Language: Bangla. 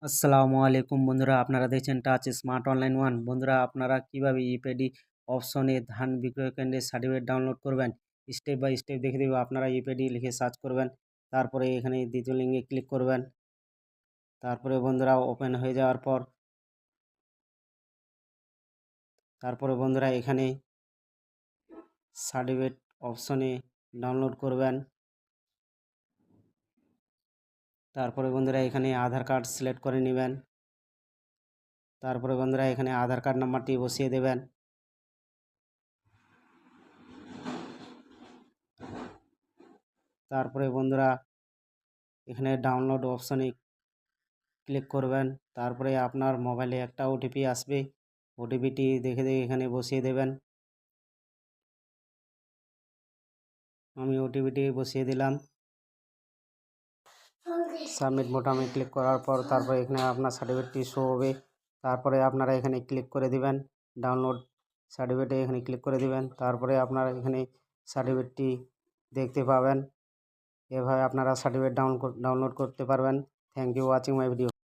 আসসালামু আলাইকুম বন্ধুরা, আপনারা দেখছেন টাচ স্মার্ট অনলাইন ওয়ান। বন্ধুরা, আপনারা কিভাবে ইপিডি অপশনে ধান বিক্রয় কেন্দ্রের সার্টিফিকেট ডাউনলোড করবেন স্টেপ বাই স্টেপ দেখে দেবো। আপনারা ইপিডি লিখে সার্চ করবেন, তারপরে এখানে দ্বিতীয় লিঙ্কে ক্লিক করবেন। তারপরে বন্ধুরা ওপেন হয়ে যাওয়ার পর বন্ধুরা এখানে সার্টিফিকেট অপশনে ডাউনলোড করবেন। তারপরে বন্ধুরা এখানে আধার কার্ড সিলেক্ট করে নেবেন। তারপরে বন্ধুরা এখানে আধার কার্ড নাম্বারটি বসিয়ে দেবেন। তারপরে বন্ধুরা এখানে ডাউনলোড অপশনে ক্লিক করবেন। তারপরে আপনার মোবাইলে একটা ওটিপি আসবে, ওটিপিটি দেখে এখানে বসিয়ে দেবেন। আমি ওটিপিটি বসিয়ে দিলাম। সাবমিট বোতামে ক্লিক করার পর তারপরে এখানে আপনার সার্টিফিকেটটি শো হবে। তারপরে আপনারা এখানে ক্লিক করে দিবেন, ডাউনলোড সার্টিফিকেটে এখানে ক্লিক করে দিবেন। তারপরে আপনারা এখানে সার্টিফিকেটটি দেখতে পাবেন। এভাবে আপনারা সার্টিফিকেট ডাউনলোড করতে পারবেন। Thank you watching my video.